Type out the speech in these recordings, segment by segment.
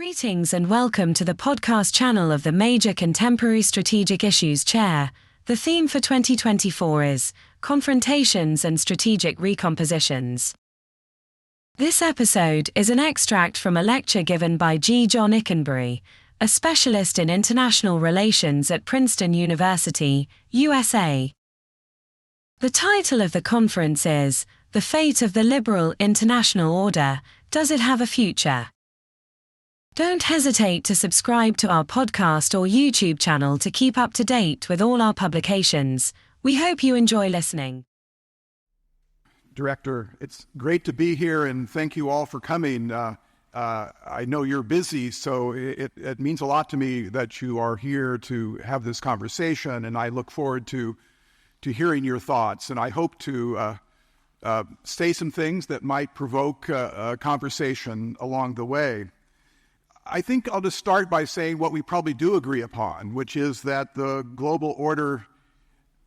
Greetings and welcome to the podcast channel of the Major Contemporary Strategic Issues Chair. The theme for 2024 is Confrontations and Strategic Recompositions. This episode is an extract from a lecture given by G. John Ikenberry, a specialist in international relations at Princeton University, USA. The title of the conference is The Fate of the Liberal International Order, Does It Have a Future? Don't hesitate to subscribe to our podcast or YouTube channel to keep up to date with all our publications. We hope you enjoy listening. Director, it's great to be here and thank you all for coming. I know you're busy, so it means a lot to me that you are here to have this conversation, and I look forward to hearing your thoughts. And I hope to say some things that might provoke a conversation along the way. I think I'll just start by saying what we probably do agree upon, which is that the global order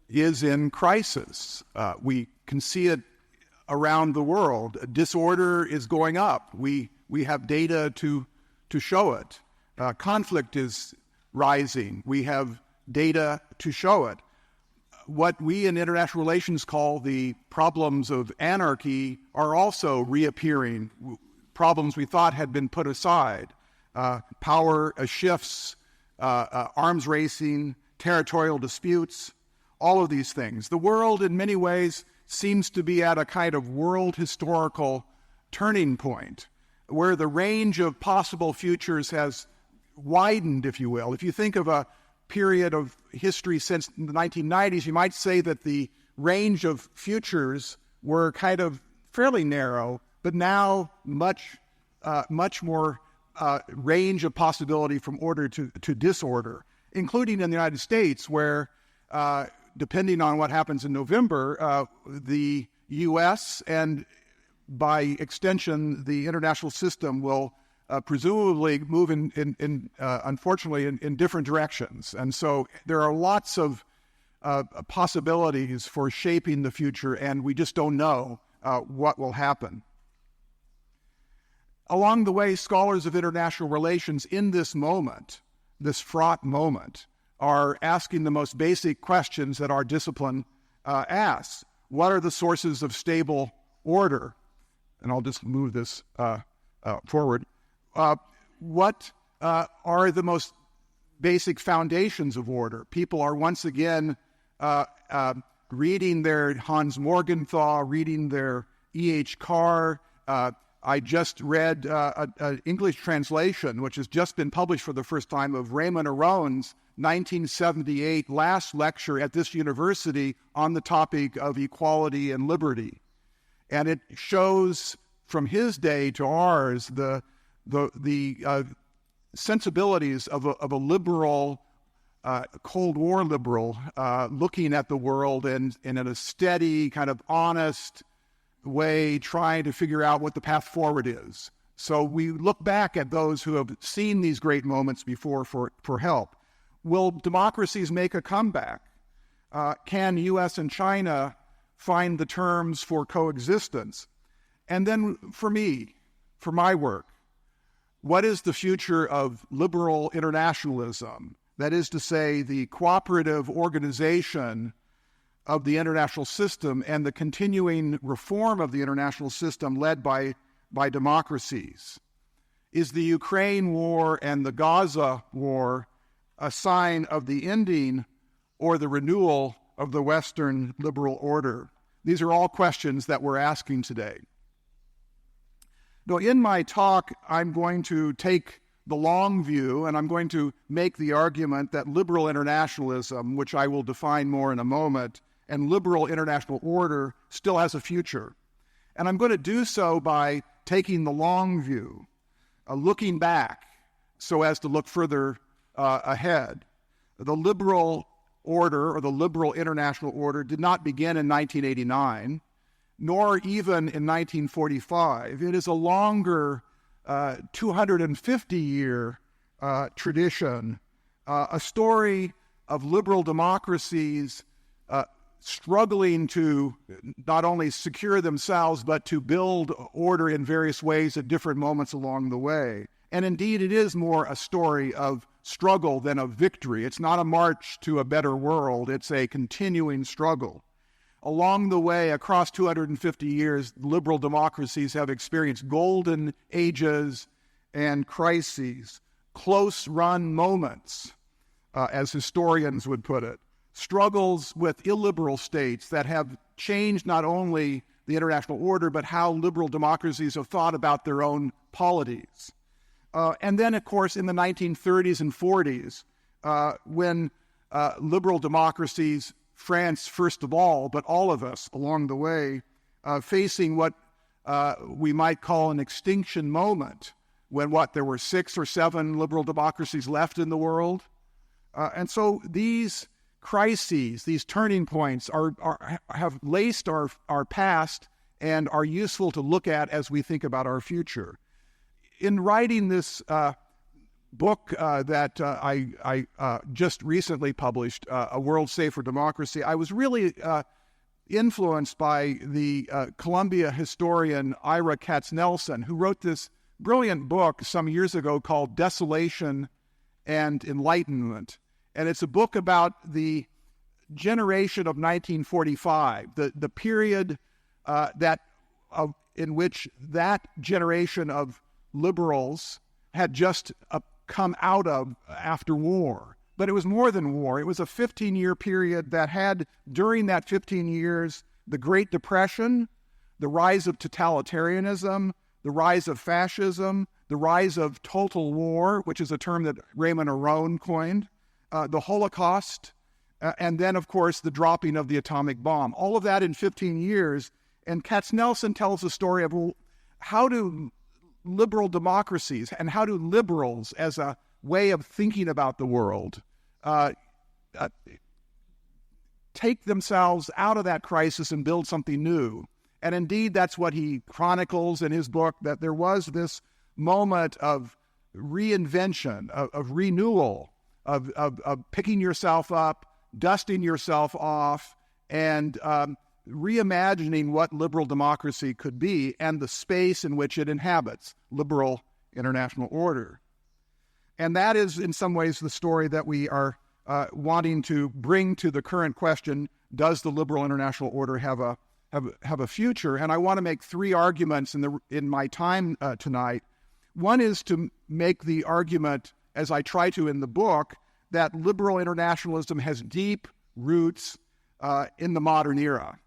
is in crisis. We can see it around the world. Disorder is going up. We have data to show it. Conflict is rising. We have data to show it. What we in international relations call the problems of anarchy are also reappearing, problems we thought had been put aside. Power shifts, arms racing, territorial disputes, all of these things. The world, in many ways, seems to be at a kind of world historical turning point where the range of possible futures has widened, if you will. If you think of a period of history since the 1990s, you might say that the range of futures were kind of fairly narrow, but now much more range of possibility from order to disorder, including in the United States, where, depending on what happens in November, the U.S. and by extension the international system will presumably move unfortunately, in different directions. And so there are lots of possibilities for shaping the future, and we just don't know what will happen. Along the way, scholars of international relations in this moment, this fraught moment, are asking the most basic questions that our discipline asks. What are the sources of stable order? And I'll just move this forward. What are the most basic foundations of order? People are once again reading their Hans Morgenthau, reading their E.H. Carr. I just read an English translation, which has just been published for the first time, of Raymond Aron's 1978 last lecture at this university on the topic of equality and liberty. And it shows from his day to ours the sensibilities of a liberal, Cold War liberal, looking at the world and in a steady, kind of honest way, trying to figure out what the path forward is. So we look back at those who have seen these great moments before for help. Will democracies make a comeback? Can U.S. and China find the terms for coexistence? And then for me, for my work, what is the future of liberal internationalism? That is to say, the cooperative organization of the international system and the continuing reform of the international system led by democracies. Is the Ukraine war and the Gaza war a sign of the ending or the renewal of the Western liberal order? These are all questions that we're asking today. Now, in my talk, I'm going to take the long view, and I'm going to make the argument that liberal internationalism, which I will define more in a moment, and liberal international order still has a future. And I'm going to do so by taking the long view, looking back so as to look further ahead. The liberal order, or the liberal international order, did not begin in 1989, nor even in 1945. It is a longer 250-year tradition, a story of liberal democracies struggling to not only secure themselves, but to build order in various ways at different moments along the way. And indeed, it is more a story of struggle than of victory. It's not a march to a better world. It's a continuing struggle. Along the way, across 250 years, liberal democracies have experienced golden ages and crises, close-run moments, as historians would put it, struggles with illiberal states that have changed not only the international order, but how liberal democracies have thought about their own polities. And then, of course, in the 1930s and 40s, when liberal democracies, France first of all, but all of us along the way, facing what we might call an extinction moment, when there were 6 or 7 liberal democracies left in the world. And so these crises, these turning points have laced our past and are useful to look at as we think about our future. In writing this book that I just recently published, A World Safe for Democracy, I was really influenced by the Columbia historian Ira Katznelson, who wrote this brilliant book some years ago called Desolation and Enlightenment. And it's a book about the generation of 1945, the period in which that generation of liberals had just come out of after war. But it was more than war. It was a 15-year period that had, during that 15 years, the Great Depression, the rise of totalitarianism, the rise of fascism, the rise of total war, which is a term that Raymond Aron coined, the Holocaust, and then, of course, the dropping of the atomic bomb. All of that in 15 years. And Katznelson tells the story of how do liberal democracies and how do liberals, as a way of thinking about the world, take themselves out of that crisis and build something new. And indeed, that's what he chronicles in his book, that there was this moment of reinvention, of renewal, of picking yourself up, dusting yourself off, and reimagining what liberal democracy could be and the space in which it inhabits, liberal international order. And that is, in some ways, the story that we are wanting to bring to the current question: does the liberal international order have a future? And I want to make 3 arguments in my time tonight. One is to make the argument, as I try to in the book, that liberal internationalism has deep roots in the modern era,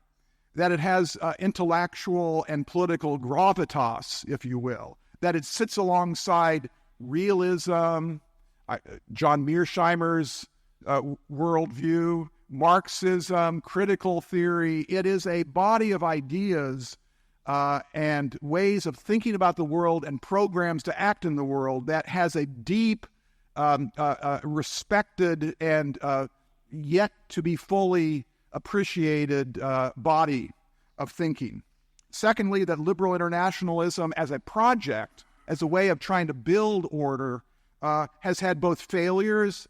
that it has intellectual and political gravitas, if you will, that it sits alongside realism, John Mearsheimer's worldview, Marxism, critical theory. It is a body of ideas and ways of thinking about the world and programs to act in the world that has a deep, respected and yet to be fully appreciated body of thinking. Secondly, that liberal internationalism as a project, as a way of trying to build order, has had both failures,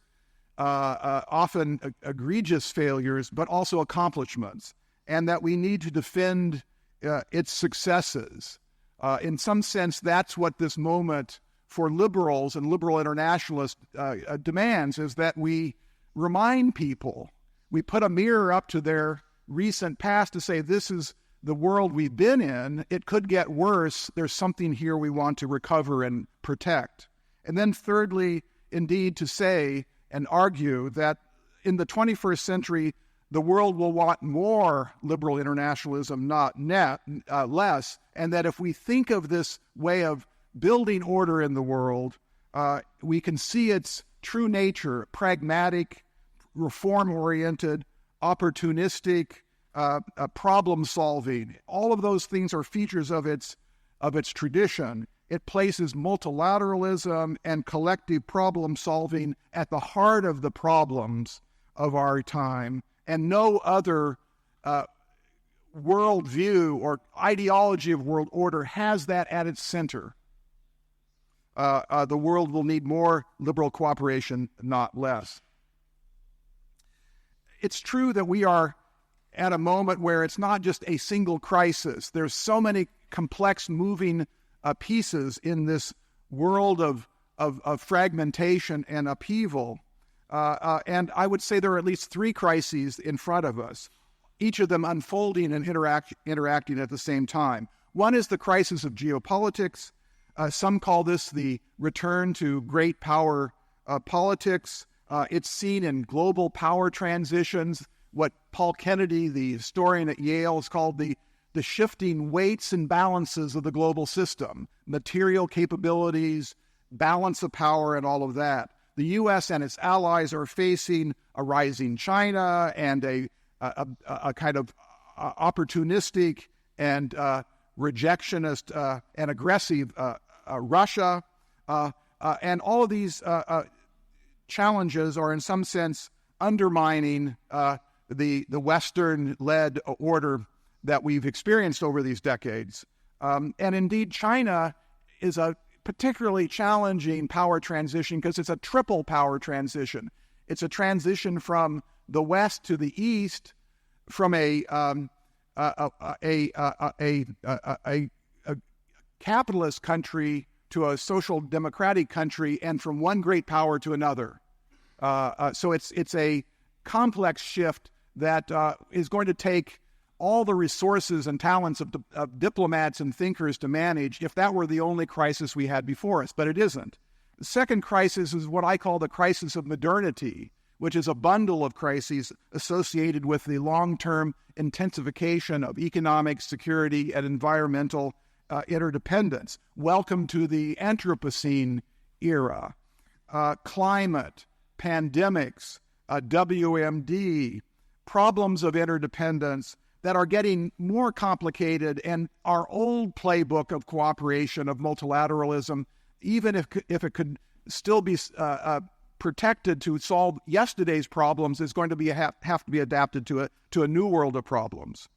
often egregious failures, but also accomplishments, and that we need to defend its successes. In some sense, that's what this moment for liberals and liberal internationalists demands, is that we remind people, we put a mirror up to their recent past to say, this is the world we've been in. It could get worse. There's something here we want to recover and protect. And then thirdly, indeed, to say and argue that in the 21st century, the world will want more liberal internationalism, not less, and that if we think of this way of building order in the world, we can see its true nature: pragmatic, reform-oriented, opportunistic, problem-solving. All of those things are features of its tradition. It places multilateralism and collective problem-solving at the heart of the problems of our time, and no other worldview or ideology of world order has that at its center. The world will need more liberal cooperation, not less. It's true that we are at a moment where it's not just a single crisis. There's so many complex moving pieces in this world of fragmentation and upheaval. And I would say there are at least three crises in front of us, each of them unfolding and interacting at the same time. One is the crisis of geopolitics. Some call this the return to great power politics. It's seen in global power transitions, what Paul Kennedy, the historian at Yale, has called the shifting weights and balances of the global system, material capabilities, balance of power, and all of that. The U.S. and its allies are facing a rising China and a kind of opportunistic and rejectionist and aggressive Russia. And all of these challenges are in some sense undermining the Western-led order that we've experienced over these decades. And indeed, China is a particularly challenging power transition because it's a triple power transition. It's a transition from the West to the East, from a capitalist country to a social democratic country, and from one great power to another. So it's a complex shift that is going to take all the resources and talents of diplomats and thinkers to manage if that were the only crisis we had before us, but it isn't. The second crisis is what I call the crisis of modernity, which is a bundle of crises associated with the long-term intensification of economic, security, and environmental interdependence. Welcome to the Anthropocene era. Climate, pandemics, WMD, problems of interdependence that are getting more complicated, and our old playbook of cooperation, of multilateralism, even if it could still be protected to solve yesterday's problems, is going to have to be adapted to a new world of problems.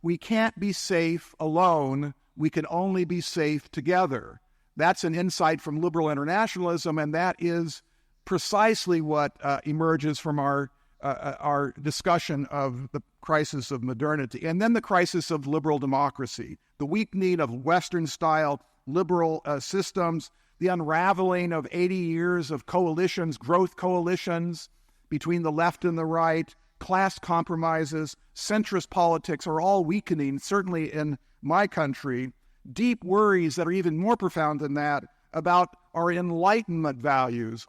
We can't be safe alone. We can only be safe together. That's an insight from liberal internationalism, and that is precisely what emerges from our discussion of the crisis of modernity. And then the crisis of liberal democracy, the weakening of Western-style liberal systems, the unraveling of 80 years of coalitions, growth coalitions between the left and the right, class compromises, centrist politics are all weakening, certainly in my country. Deep worries that are even more profound than that about our Enlightenment values,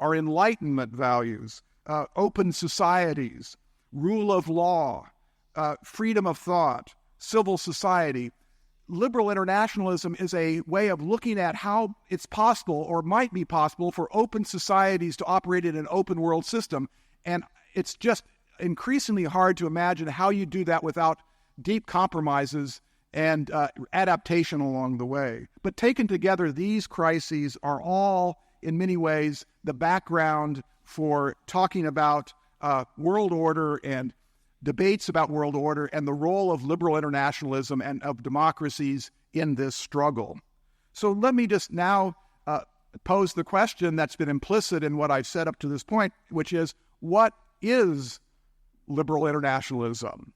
open societies, rule of law, freedom of thought, civil society. Liberal internationalism is a way of looking at how it's possible or might be possible for open societies to operate in an open world system. And it's just increasingly hard to imagine how you do that without deep compromises and adaptation along the way. But taken together, these crises are all, in many ways, the background for talking about world order and debates about world order and the role of liberal internationalism and of democracies in this struggle. So let me just now pose the question that's been implicit in what I've said up to this point, which is, what is liberal internationalism?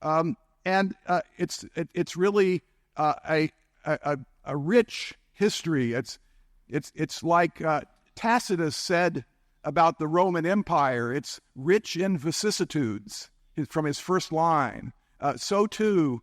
And it's really a rich history. It's like Tacitus said about the Roman Empire. It's rich in vicissitudes from his first line. So too,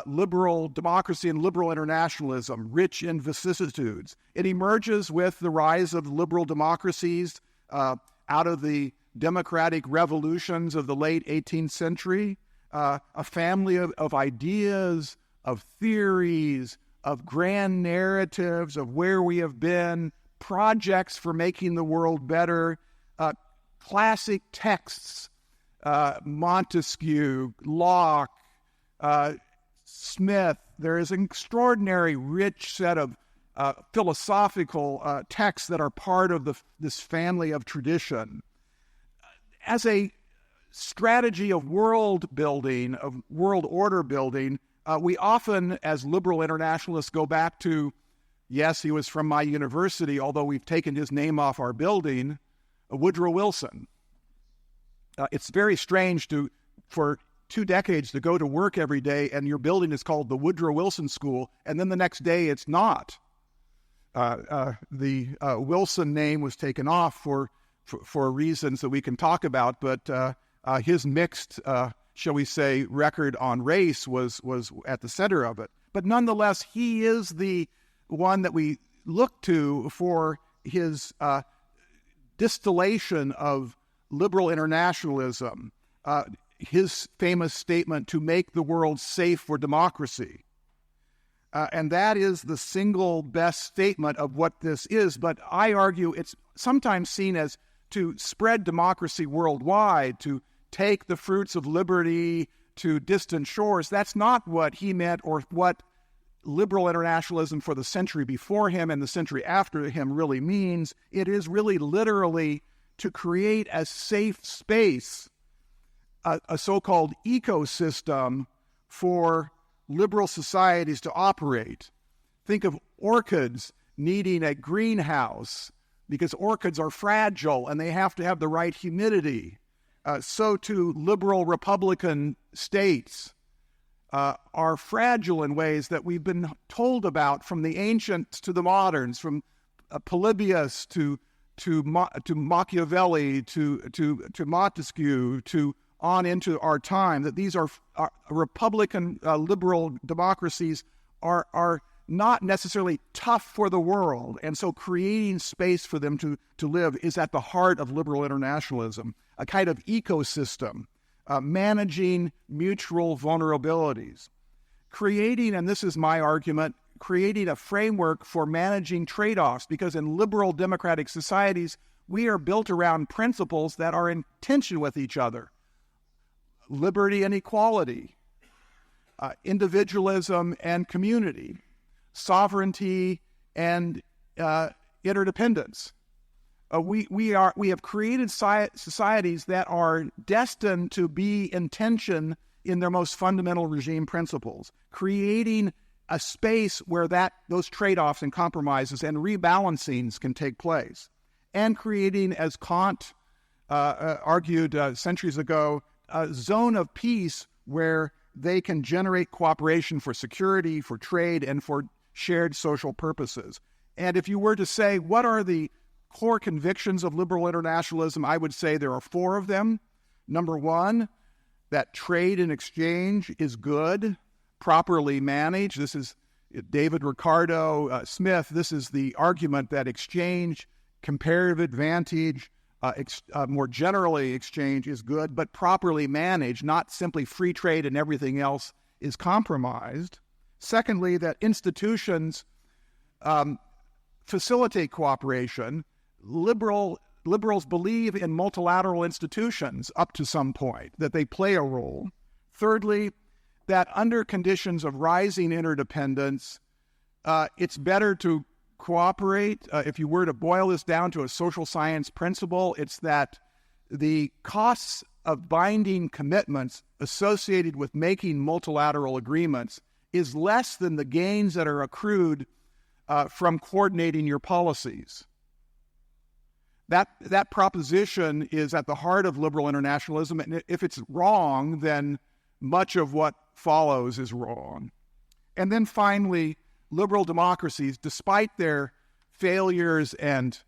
liberal democracy and liberal internationalism, rich in vicissitudes. It emerges with the rise of liberal democracies out of the democratic revolutions of the late 18th century, a family of ideas, of theories, of grand narratives of where we have been, projects for making the world better, classic texts, Montesquieu, Locke, Smith. There is an extraordinary rich set of philosophical texts that are part of this family of tradition. As a strategy of world building, of world order building, we often, as liberal internationalists, go back to, yes, he was from my university, although we've taken his name off our building, Woodrow Wilson. It's very strange for 2 decades to go to work every day and your building is called the Woodrow Wilson School, and then the next day it's not. The Wilson name was taken off for reasons that we can talk about, but his mixed, shall we say, record on race was at the center of it. But nonetheless, he is the one that we look to for his distillation of liberal internationalism, his famous statement, to make the world safe for democracy. And that is the single best statement of what this is. But I argue it's sometimes seen as to spread democracy worldwide, to take the fruits of liberty to distant shores. That's not what he meant, or what liberal internationalism for the century before him and the century after him really means. It is really literally to create a safe space, a so-called ecosystem for liberal societies to operate. Think of orchids needing a greenhouse because orchids are fragile and they have to have the right humidity. So too, liberal republican states are fragile in ways that we've been told about, from the ancients to the moderns, from Polybius to Machiavelli to Montesquieu to on into our time, that these are republican liberal democracies are not necessarily tough for the world, and so creating space for them to live is at the heart of liberal internationalism, a kind of ecosystem, managing mutual vulnerabilities, creating, and this is my argument, creating a framework for managing trade-offs, because in liberal democratic societies, we are built around principles that are in tension with each other. Liberty and equality, individualism and community, sovereignty and interdependence. We have created societies that are destined to be in tension in their most fundamental regime principles, creating a space where those trade-offs and compromises and rebalancings can take place, and creating, as Kant argued centuries ago, a zone of peace where they can generate cooperation for security, for trade, and for shared social purposes. And if you were to say, what are the core convictions of liberal internationalism, I would say there are 4 of them. Number 1, that trade and exchange is good, properly managed. This is David Ricardo Smith. This is the argument that exchange, comparative advantage, more generally exchange is good, but properly managed, not simply free trade and everything else is compromised. Secondly, that institutions facilitate cooperation. Liberals believe in multilateral institutions up to some point, that they play a role. Thirdly, that under conditions of rising interdependence, it's better to cooperate. If you were to boil this down to a social science principle, it's that the costs of binding commitments associated with making multilateral agreements is less than the gains that are accrued from coordinating your policies. That proposition is at the heart of liberal internationalism, and if it's wrong, then much of what follows is wrong. And then finally, liberal democracies, despite their failures and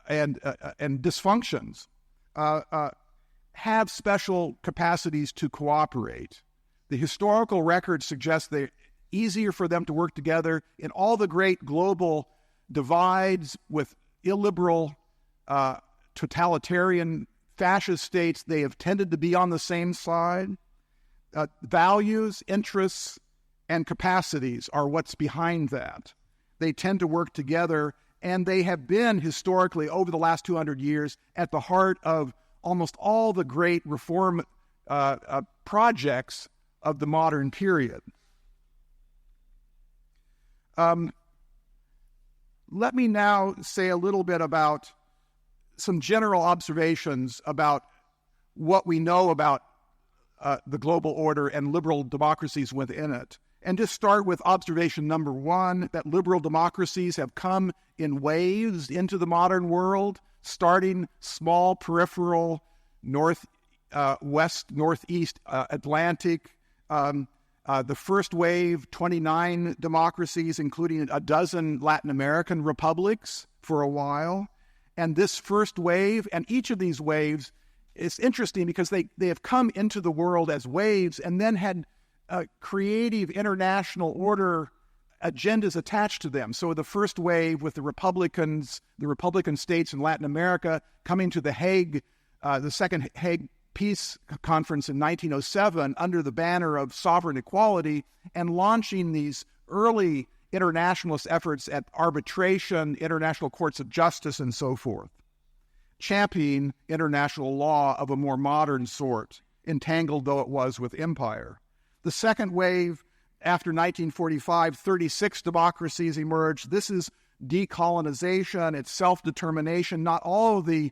dysfunctions, have special capacities to cooperate. The historical record suggests they're easier for them to work together in all the great global divides with illiberal, totalitarian, fascist states. They have tended to be on the same side. Values, interests, and capacities are what's behind that. They tend to work together, and they have been historically, over the last 200 years, at the heart of almost all the great reform projects of the modern period. Let me now say a little bit about some general observations about what we know about the global order and liberal democracies within it. And just start with observation number 1, that liberal democracies have come in waves into the modern world, starting small, peripheral, northwest, northeast Atlantic, The first wave, 29 democracies, including a dozen Latin American republics for a while. And this first wave, and each of these waves, is interesting because they have come into the world as waves and then had creative international order agendas attached to them. So the first wave with the Republican states in Latin America coming to The Hague, the Second Hague Peace Conference in 1907 under the banner of sovereign equality and launching these early internationalist efforts at arbitration, international courts of justice, and so forth, championing international law of a more modern sort, entangled though it was with empire. The second wave, after 1945, 36 democracies emerged. This is decolonization, it's self-determination. Not all of the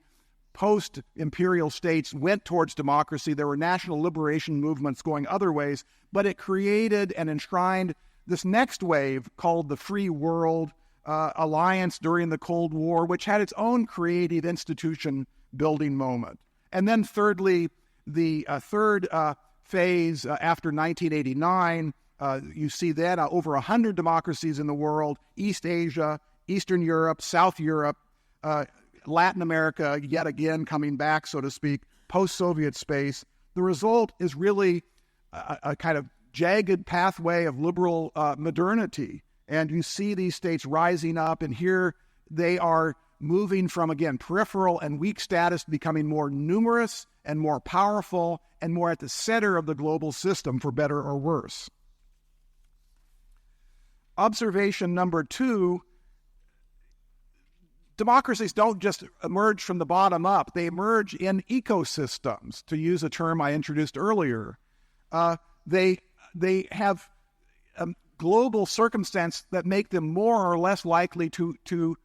post-imperial states went towards democracy. There were national liberation movements going other ways, but it created and enshrined this next wave called the Free World Alliance during the Cold War, which had its own creative institution-building moment. And then thirdly, the third phase after 1989, you see then over 100 democracies in the world, East Asia, Eastern Europe, South Europe, Latin America, yet again coming back, so to speak, post-Soviet space. The result is really a kind of jagged pathway of liberal modernity. And you see these states rising up, and here they are moving from, again, peripheral and weak status, becoming more numerous and more powerful and more at the center of the global system, for better or worse. Observation number 2, democracies don't just emerge from the bottom up. They emerge in ecosystems, to use a term I introduced earlier. They have global circumstances that make them more or less likely to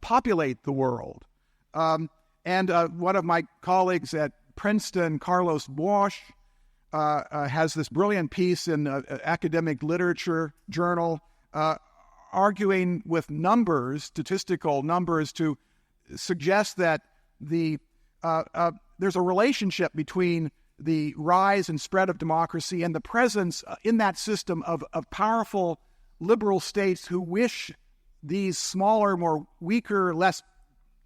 populate the world. And one of my colleagues at Princeton, Carlos Bosch, has this brilliant piece in academic literature journal arguing with numbers, statistical numbers, to suggest that there's a relationship between the rise and spread of democracy and the presence in that system of powerful liberal states who wish these smaller, more weaker, less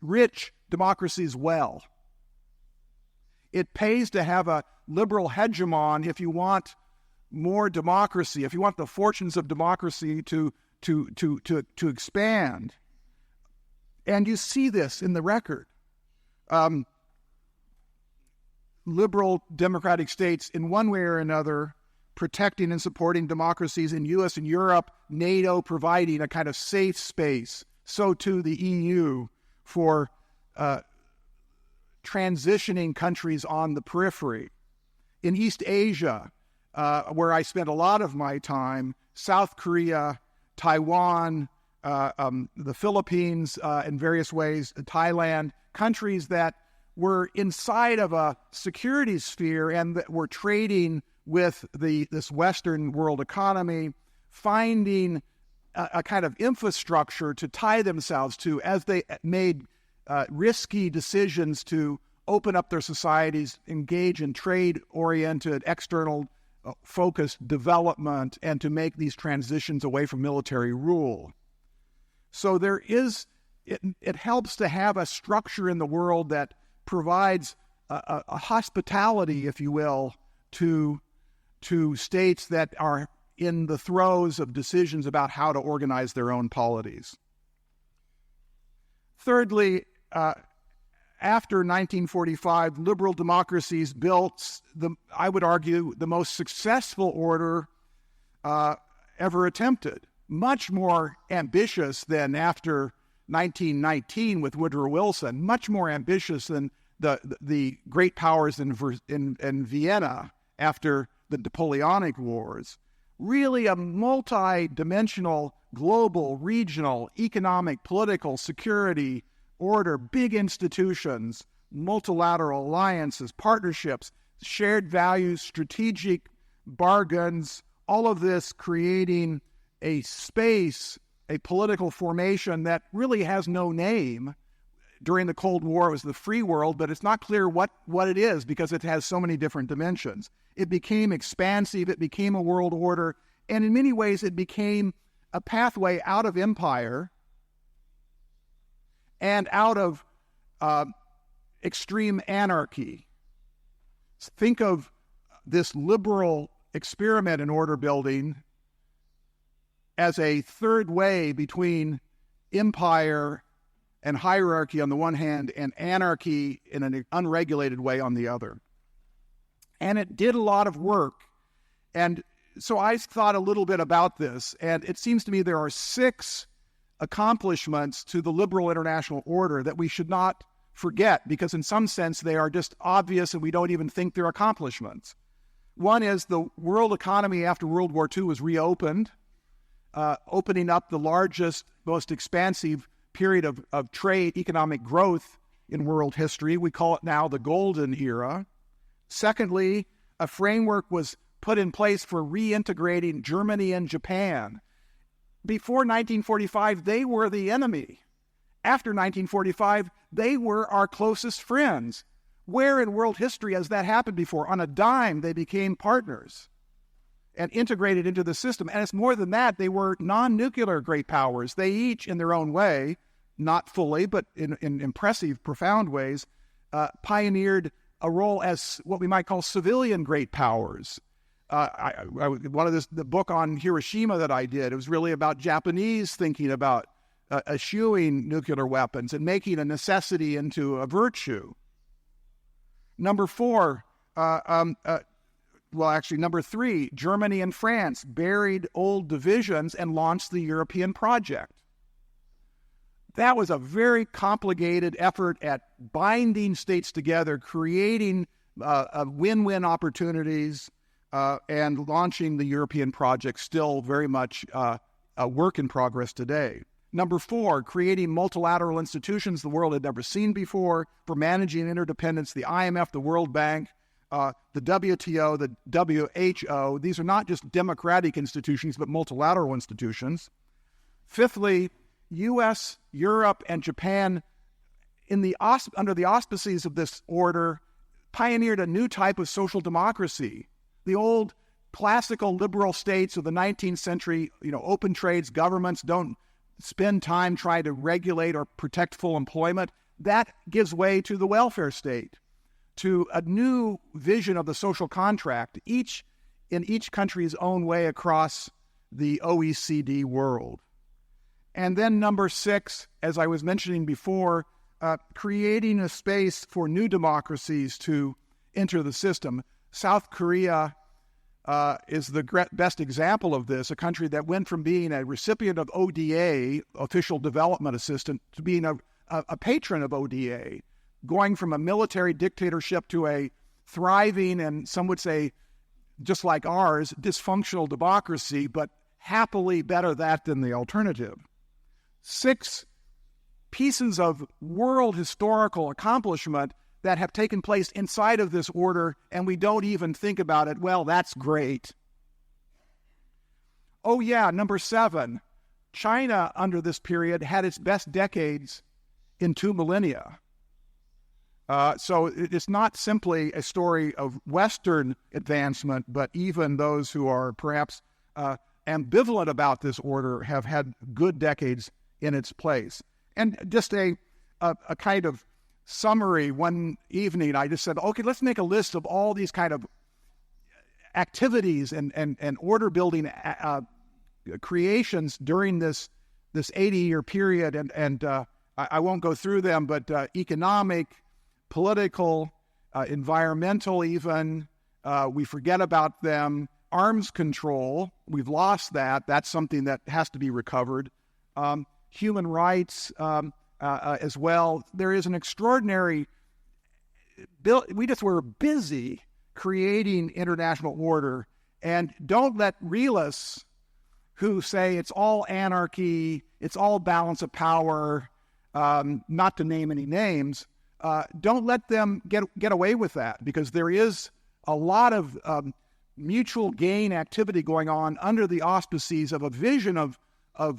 rich democracies well. It pays to have a liberal hegemon if you want more democracy, if you want the fortunes of democracy to expand. And you see this in the record. Liberal democratic states, in one way or another, protecting and supporting democracies in U.S. and Europe, NATO providing a kind of safe space, so too the EU for transitioning countries on the periphery. In East Asia, where I spent a lot of my time, South Korea, Taiwan, the Philippines in various ways, Thailand, countries that were inside of a security sphere and that were trading with this Western world economy, finding a kind of infrastructure to tie themselves to as they made risky decisions to open up their societies, engage in trade-oriented, external-focused development, and to make these transitions away from military rule. So there is, it helps to have a structure in the world that provides a hospitality, if you will, to states that are in the throes of decisions about how to organize their own polities. Thirdly, after 1945, liberal democracies built, I would argue, the most successful order ever attempted. Much more ambitious than after 1919 with Woodrow Wilson, much more ambitious than the great powers in Vienna after the Napoleonic Wars. Really a multi-dimensional, global, regional, economic, political, security order, big institutions, multilateral alliances, partnerships, shared values, strategic bargains, all of this creating a space, a political formation that really has no name, during the Cold War, it was the free world, but it's not clear what it is because it has so many different dimensions. It became expansive, it became a world order, and in many ways it became a pathway out of empire and out of extreme anarchy. Think of this liberal experiment in order building as a third way between empire and hierarchy on the one hand and anarchy in an unregulated way on the other. And it did a lot of work. And so I thought a little bit about this, and it seems to me there are 6 accomplishments to the liberal international order that we should not forget, because in some sense they are just obvious and we don't even think they're accomplishments. One is the world economy after World War II was reopened, opening up the largest, most expansive period of trade, economic growth in world history. We call it now the Golden Era. Secondly, a framework was put in place for reintegrating Germany and Japan. Before 1945, they were the enemy. After 1945, they were our closest friends. Where in world history has that happened before? On a dime, they became partners and integrated into the system. And it's more than that. They were non-nuclear great powers. They each, in their own way, not fully, but in impressive, profound ways, pioneered a role as what we might call civilian great powers. The book on Hiroshima that I did, it was really about Japanese thinking about eschewing nuclear weapons and making a necessity into a virtue. Number 3, Germany and France buried old divisions and launched the European project. That was a very complicated effort at binding states together, creating win-win opportunities, and launching the European project, still very much a work in progress today. Number 4, creating multilateral institutions the world had never seen before for managing interdependence, the IMF, the World Bank, the WTO, the WHO. These are not just democratic institutions, but multilateral institutions. Fifthly, U.S., Europe, and Japan, under the auspices of this order, pioneered a new type of social democracy. The old classical liberal states of the 19th century, open trades, governments don't spend time trying to regulate or protect full employment. That gives way to the welfare state, to a new vision of the social contract, in each country's own way across the OECD world. And then number 6, as I was mentioning before, creating a space for new democracies to enter the system. South Korea is the best example of this, a country that went from being a recipient of ODA, Official Development Assistance, to being a patron of ODA, going from a military dictatorship to a thriving, and some would say, just like ours, dysfunctional democracy, but happily better that than the alternative. 6 pieces of world historical accomplishment that have taken place inside of this order, and we don't even think about it. Well, that's great. Oh yeah, number 7, China under this period had its best decades in 2 millennia. So it's not simply a story of Western advancement, but even those who are perhaps ambivalent about this order have had good decades in its place. And just a kind of summary, one evening I just said, okay, let's make a list of all these kind of activities and order building creations during this 80-year period, and I won't go through them, but economic, political, environmental even, we forget about them. Arms control, we've lost that. That's something that has to be recovered. Human rights as well. There is an extraordinary... We just were busy creating international order, and don't let realists who say it's all anarchy, it's all balance of power, not to name any names, don't let them get away with that, because there is a lot of mutual gain activity going on under the auspices of a vision of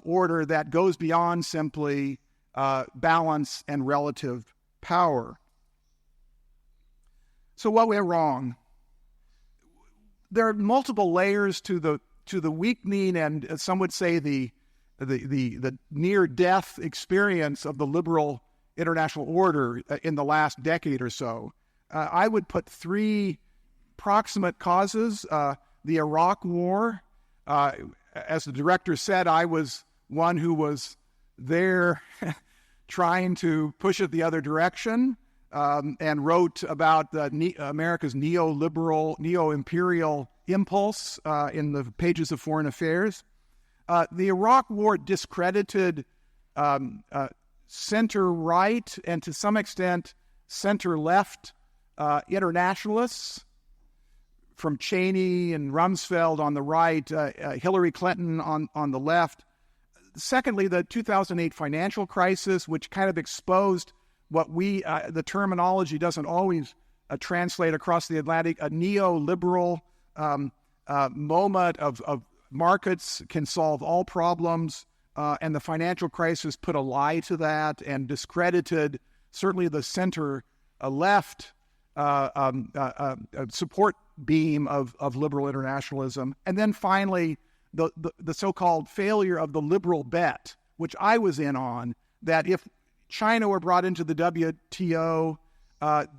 order that goes beyond simply balance and relative power. So what went wrong? There are multiple layers to the weakening and some would say the near-death experience of the liberal international order in the last decade or so. I would put three proximate causes. The Iraq War, as the director said, I was one who was there trying to push it the other direction, and wrote about America's neoliberal, neo-imperial impulse in the pages of Foreign Affairs. The Iraq War discredited center-right and to some extent center-left internationalists, from Cheney and Rumsfeld on the right, Hillary Clinton on the left. Secondly, the 2008 financial crisis, which kind of exposed what the terminology doesn't always translate across the Atlantic, a neoliberal moment of markets can solve all problems, and the financial crisis put a lie to that and discredited certainly the center-left support beam of liberal internationalism. And then finally, the so-called failure of the liberal bet, which I was in on, that if China were brought into the WTO,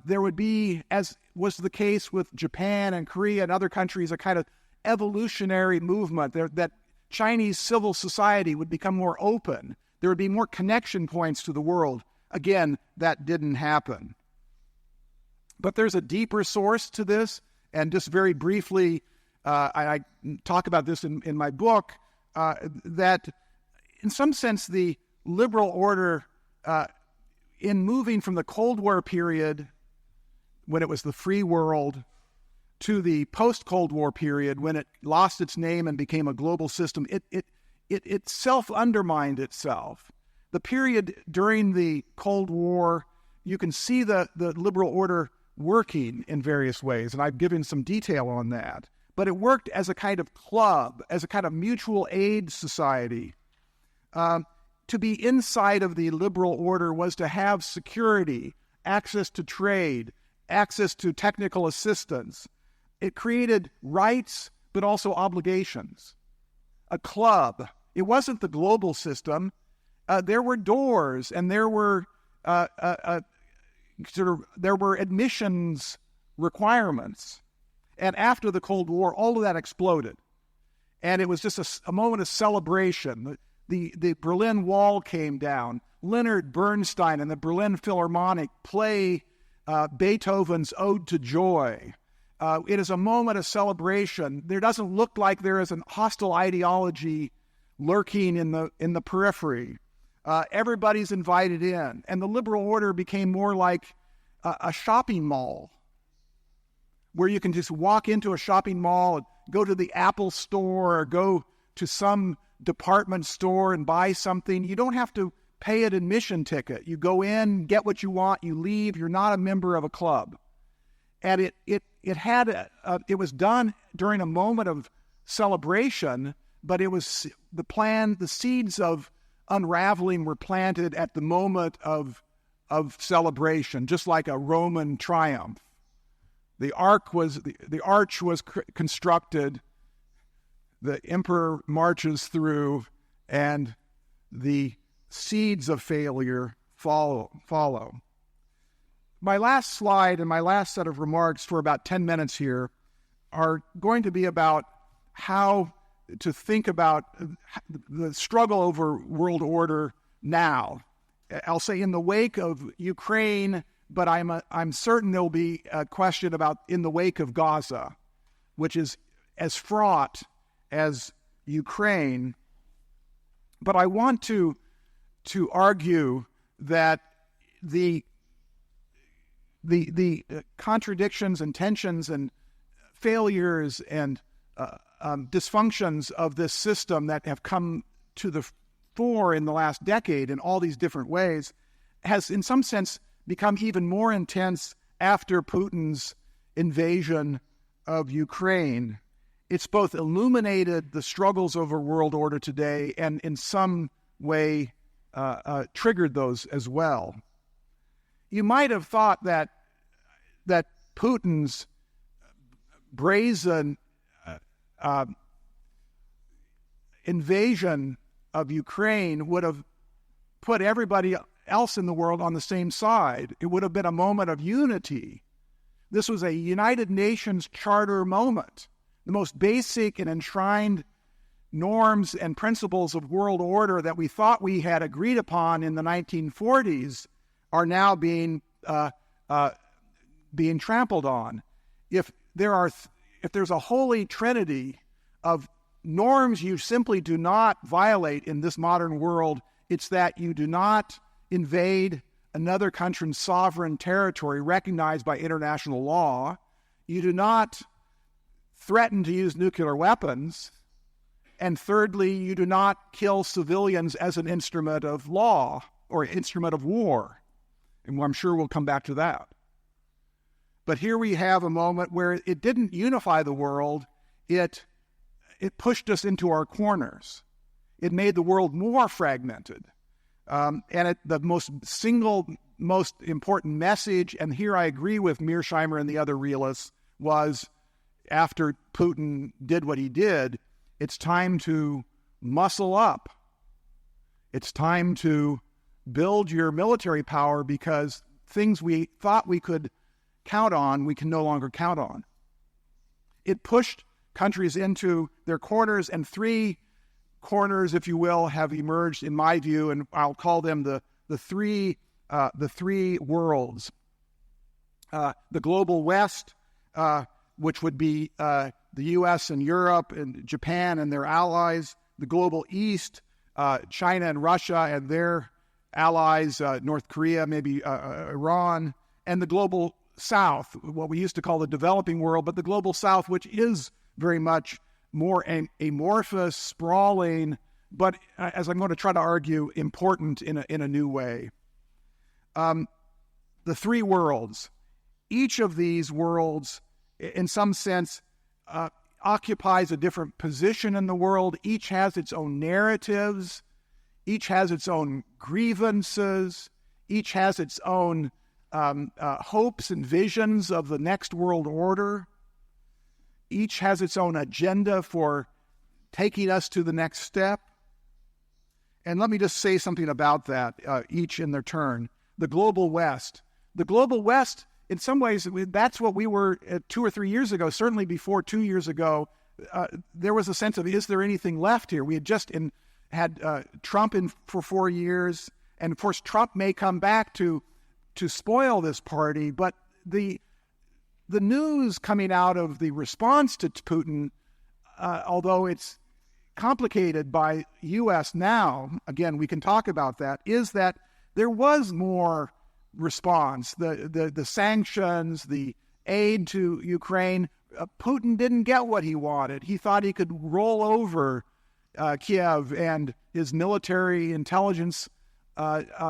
there would be, as was the case with Japan and Korea and other countries, a kind of evolutionary movement that Chinese civil society would become more open. There would be more connection points to the world. Again, that didn't happen. But there's a deeper source to this, and just very briefly, I talk about this in my book, that in some sense the liberal order, in moving from the Cold War period, when it was the free world, to the post-Cold War period, when it lost its name and became a global system, it self-undermined itself. The period during the Cold War, you can see the liberal order working in various ways, and I've given some detail on that. But it worked as a kind of club, as a kind of mutual aid society. To be inside of the liberal order was to have security, access to trade, access to technical assistance. It created rights, but also obligations. A club. It wasn't the global system. There were doors, and there were admissions requirements. And after the Cold War, all of that exploded. And it was just a moment of celebration. The Berlin Wall came down. Leonard Bernstein and the Berlin Philharmonic play Beethoven's Ode to Joy. It is a moment of celebration. There doesn't look like there is a hostile ideology lurking in the periphery. Everybody's invited in. And the liberal order became more like a shopping mall, where you can just walk into a shopping mall and go to the Apple store or go to some department store and buy something. You don't have to pay an admission ticket. You go in, get what you want, you leave. You're not a member of a club. And it was done during a moment of celebration, but it was the seeds of unraveling were planted at the moment of celebration, just like a Roman triumph. The arch was constructed, the emperor marches through, and the seeds of failure follow. My last slide and my last set of remarks for about 10 minutes here are going to be about how to think about the struggle over world order now. I'll say in the wake of Ukraine, but I'm certain there'll be a question about in the wake of Gaza, which is as fraught as Ukraine. But I want to argue that the contradictions and tensions and failures and dysfunctions of this system that have come to the fore in the last decade in all these different ways has in some sense become even more intense after Putin's invasion of Ukraine. It's both illuminated the struggles over world order today and in some way triggered those as well. You might have thought that Putin's brazen invasion of Ukraine would have put everybody else in the world on the same side. It would have been a moment of unity. This was a United Nations Charter moment. The most basic and enshrined norms and principles of world order that we thought we had agreed upon in the 1940s are now being trampled on. If there's a holy trinity of norms you simply do not violate in this modern world, it's that you do not invade another country's sovereign territory recognized by international law. You do not threaten to use nuclear weapons. And thirdly, you do not kill civilians as an instrument of law or instrument of war. And I'm sure we'll come back to that. But here we have a moment where it didn't unify the world. It pushed us into our corners. It made the world more fragmented. The most important message, and here I agree with Mearsheimer and the other realists, was after Putin did what he did, it's time to muscle up. It's time to build your military power, because things we thought we could count on, we can no longer count on. It pushed countries into their corners, and three corners, if you will, have emerged, in my view, and I'll call them the three worlds. The global West, which would be the U.S. and Europe and Japan and their allies. The global East, China and Russia and their allies, North Korea, maybe Iran. And the global South, what we used to call the developing world, but the global South, which is very much more amorphous, sprawling, but as I'm going to try to argue, important in a new way. The three worlds. Each of these worlds, in some sense, occupies a different position in the world. Each has its own narratives. Each has its own grievances. Each has its own hopes and visions of the next world order. Each has its own agenda for taking us to the next step. And let me just say something about that, each in their turn. The global West. The global West, in some ways, that's what we were 2 or 3 years ago. Certainly before 2 years ago, there was a sense of, is there anything left here? We had just had Trump in for 4 years, and of course Trump may come back to spoil this party, but the news coming out of the response to Putin, although it's complicated by U.S. now, again, we can talk about that, is that there was more response. The sanctions, the aid to Ukraine, Putin didn't get what he wanted. He thought he could roll over Kiev, and his military intelligence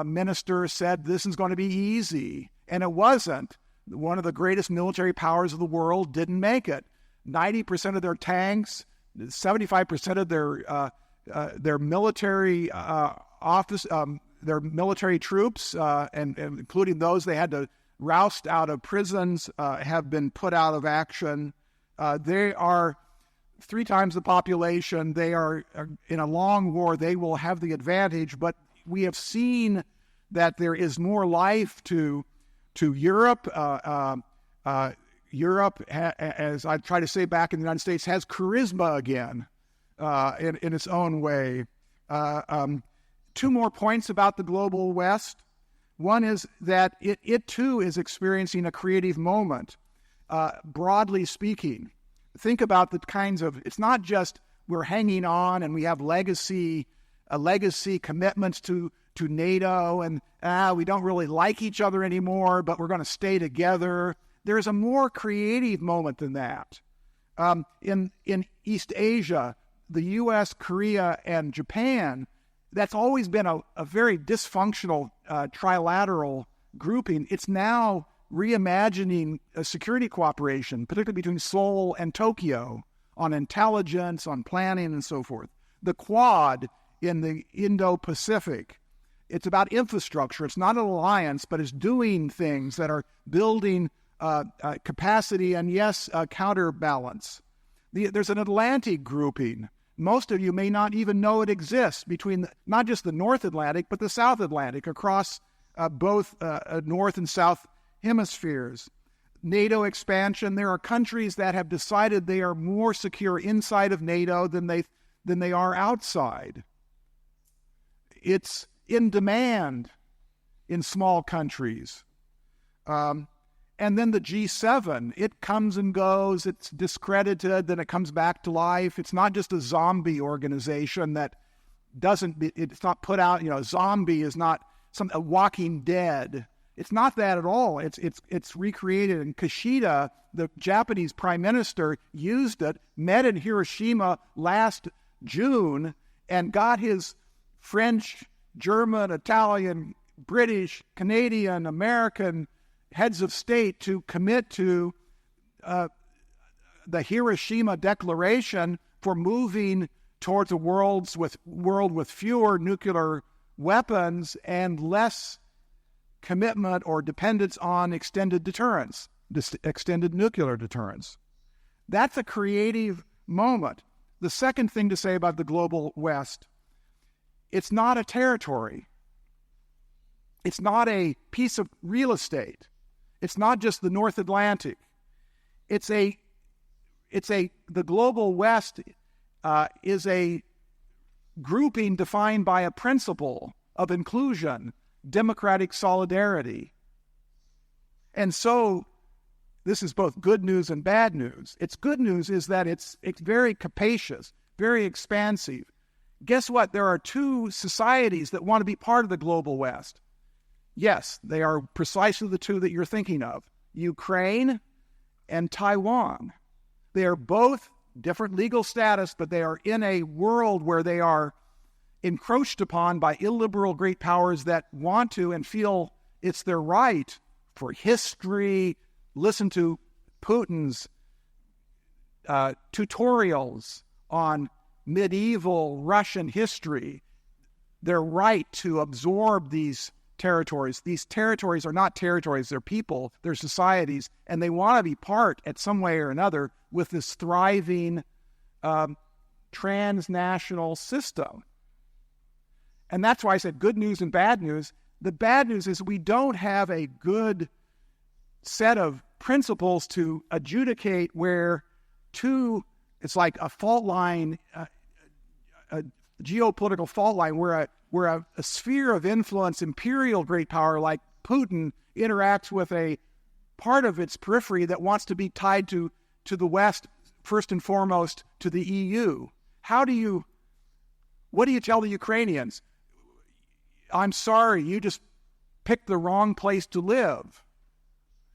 minister said this is going to be easy, and it wasn't. One of the greatest military powers of the world didn't make it. 90% of their tanks, 75% of their military their military troops, and including those they had to roust out of prisons, have been put out of action. They are 3 times the population. They are in a long war. They will have the advantage, but we have seen that there is more life to Europe. Europe, as I try to say back in the United States, has charisma again in its own way. 2 more points about the global West. One is that it too is experiencing a creative moment, broadly speaking. Think about the kinds of, it's not just we're hanging on and we have legacy commitments to NATO, and we don't really like each other anymore, but we're going to stay together. There's a more creative moment than that. In East Asia, the U.S., Korea, and Japan, that's always been a very dysfunctional trilateral grouping. It's now reimagining a security cooperation, particularly between Seoul and Tokyo, on intelligence, on planning, and so forth. The Quad in the Indo-Pacific It's about infrastructure. It's not an alliance, but it's doing things that are building capacity and, yes, counterbalance. There's an Atlantic grouping. Most of you may not even know it exists between not just the North Atlantic, but the South Atlantic across both North and South hemispheres. NATO expansion. There are countries that have decided they are more secure inside of NATO than they are outside. It's in demand in small countries. And then the G7, it comes and goes, it's discredited, then it comes back to life. It's not just a zombie organization that it's not put out, zombie is not a Walking Dead. It's not that at all. It's recreated. And Kishida, the Japanese prime minister, used it, met in Hiroshima last June, and got his French, German, Italian, British, Canadian, American heads of state to commit to the Hiroshima Declaration for moving towards a world with fewer nuclear weapons and less commitment or dependence on extended deterrence, extended nuclear deterrence. That's a creative moment. The second thing to say about the global West, it's not a territory. It's not a piece of real estate. It's not just the North Atlantic. The global West is a grouping defined by a principle of inclusion, democratic solidarity. And so this is both good news and bad news. Its good news is that it's very capacious, very expansive. Guess what? There are two societies that want to be part of the global West. Yes, they are precisely the two that you're thinking of, Ukraine and Taiwan. They are both different legal status, but they are in a world where they are encroached upon by illiberal great powers that want to and feel it's their right for history. Listen to Putin's tutorials on medieval Russian history. Their right to absorb these territories. These territories are not territories, they're people, they're societies, and they want to be part at some way or another with this thriving transnational system. And that's why I said good news and bad news. The bad news is we don't have a good set of principles to adjudicate where it's like a fault line, a geopolitical fault line where a sphere of influence, imperial great power like Putin interacts with a part of its periphery that wants to be tied to the West, first and foremost to the EU. What do you tell the Ukrainians? I'm sorry, you just picked the wrong place to live.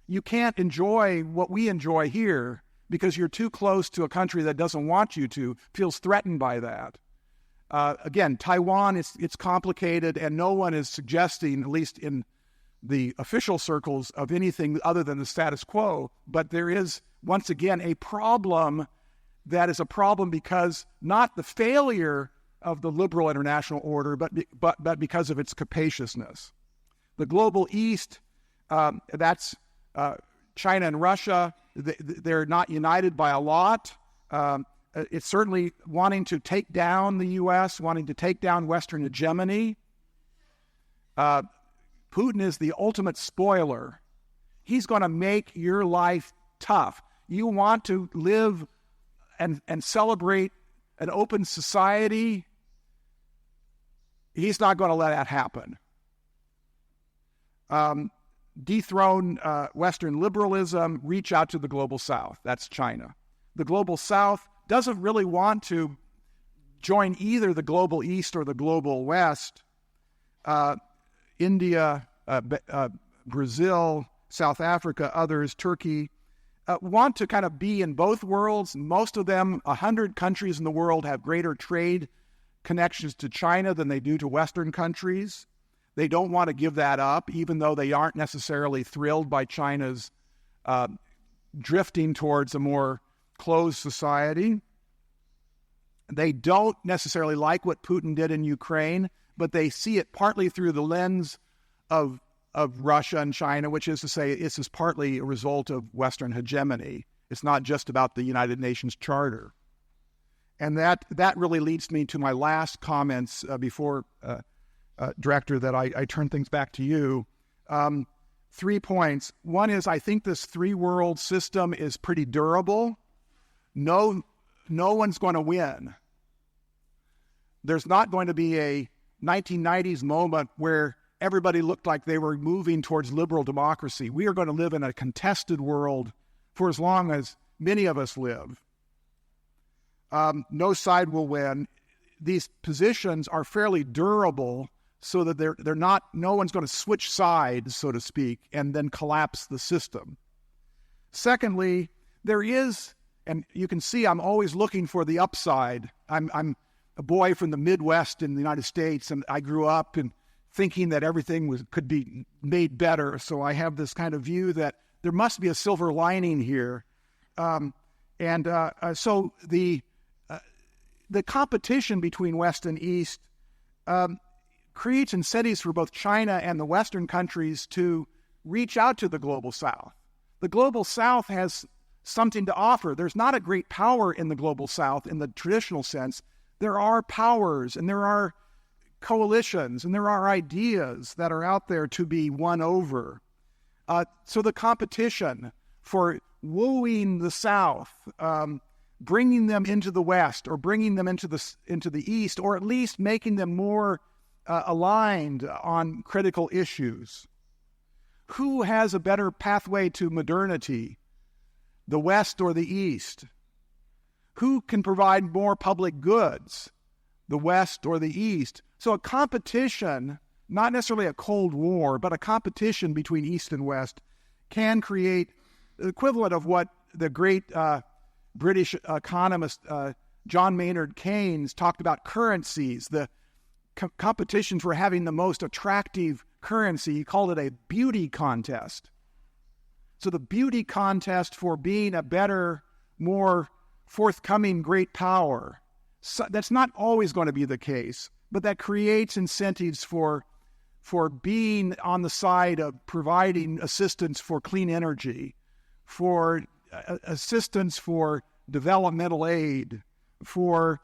You can't enjoy what we enjoy here because you're too close to a country that doesn't want you to, feels threatened by that. Again, Taiwan, it's complicated, and no one is suggesting, at least in the official circles, of anything other than the status quo. But there is, once again, a problem that is a problem because not the failure of the liberal international order, but because of its capaciousness. The global East, that's China and Russia. They're not united by a lot. It's certainly wanting to take down the U.S., wanting to take down Western hegemony. Putin is the ultimate spoiler. He's going to make your life tough. You want to live and celebrate an open society. He's not going to let that happen. Dethrone Western liberalism, reach out to the global South. That's China. The global South doesn't really want to join either the global East or the global West. India, Brazil, South Africa, others, Turkey, want to kind of be in both worlds. Most of them, 100 countries in the world, have greater trade connections to China than they do to Western countries. They don't want to give that up, even though they aren't necessarily thrilled by China's drifting towards a more closed society. They don't necessarily like what Putin did in Ukraine, but they see it partly through the lens of Russia and China, which is to say this is partly a result of Western hegemony. It's not just about the United Nations Charter. And that really leads me to my last comments before, Director, that I turn things back to you. 3 points. One is I think this three-world system is pretty durable. No one's going to win. There's not going to be a 1990s moment where everybody looked like they were moving towards liberal democracy. We are going to live in a contested world for as long as many of us live. No side will win. These positions are fairly durable so that they're not, no one's going to switch sides, so to speak, and then collapse the system. Secondly, there is, and you can see I'm always looking for the upside. I'm a boy from the Midwest in the United States, and I grew up and thinking that everything could be made better. So I have this kind of view that there must be a silver lining here. So the competition between West and East creates incentives for both China and the Western countries to reach out to the Global South. The Global South has something to offer. There's not a great power in the Global South in the traditional sense. There are powers and there are coalitions and there are ideas that are out there to be won over. So the competition for wooing the South, bringing them into the West or bringing them into the East, or at least making them more aligned on critical issues. Who has a better pathway to modernity, the West or the East? Who can provide more public goods, the West or the East? So a competition, not necessarily a Cold War, but a competition between East and West can create the equivalent of what the great British economist John Maynard Keynes talked about currencies, the competition for having the most attractive currency. He called it a beauty contest. So the beauty contest for being a better, more forthcoming great power. So that's not always going to be the case, but that creates incentives for being on the side of providing assistance for clean energy, for assistance for developmental aid, for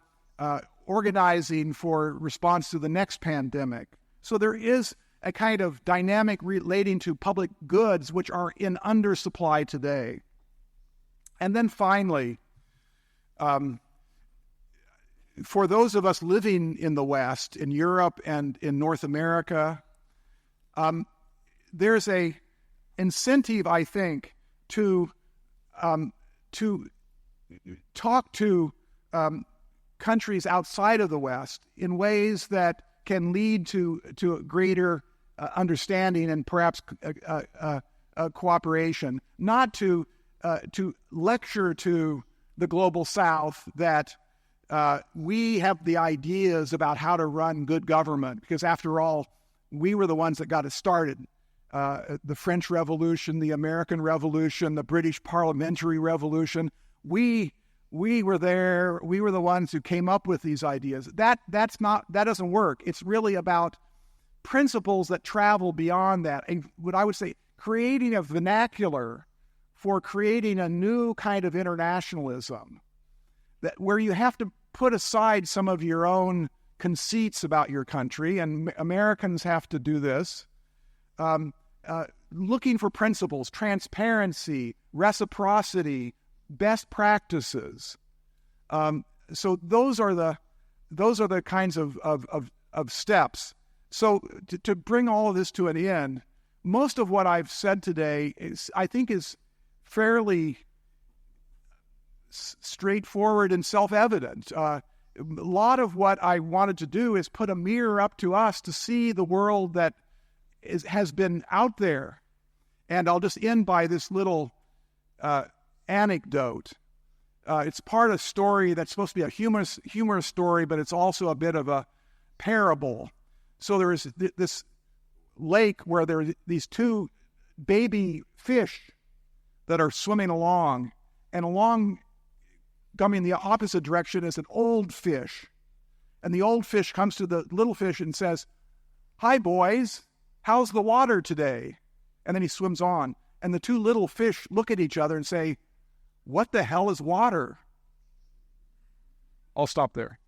organizing for response to the next pandemic. So there is a kind of dynamic relating to public goods which are in undersupply today. And then finally, for those of us living in the West, in Europe and in North America, there's a incentive, I think, to talk to countries outside of the West in ways that can lead to a greater understanding and perhaps cooperation. Not to lecture to the Global South that we have the ideas about how to run good government, because after all, we were the ones that got it started. The French Revolution, the American Revolution, the British Parliamentary Revolution. We were there. We were the ones who came up with these ideas. That doesn't work. It's really about principles that travel beyond that. And what I would say, creating a vernacular for creating a new kind of internationalism, that where you have to put aside some of your own conceits about your country, and Americans have to do this. Looking for principles, transparency, reciprocity, best practices. So those are the kinds of steps. So to bring all of this to an end, most of what I've said today I think is fairly straightforward and self-evident. A lot of what I wanted to do is put a mirror up to us to see the world that has been out there. And I'll just end by this little anecdote. It's part of a story that's supposed to be a humorous story, but it's also a bit of a parable. So there is this lake where there are these two baby fish that are swimming along, and along coming the opposite direction is an old fish. And the old fish comes to the little fish and says, "Hi, boys, how's the water today?" And then he swims on. And the two little fish look at each other and say, "What the hell is water?" I'll stop there.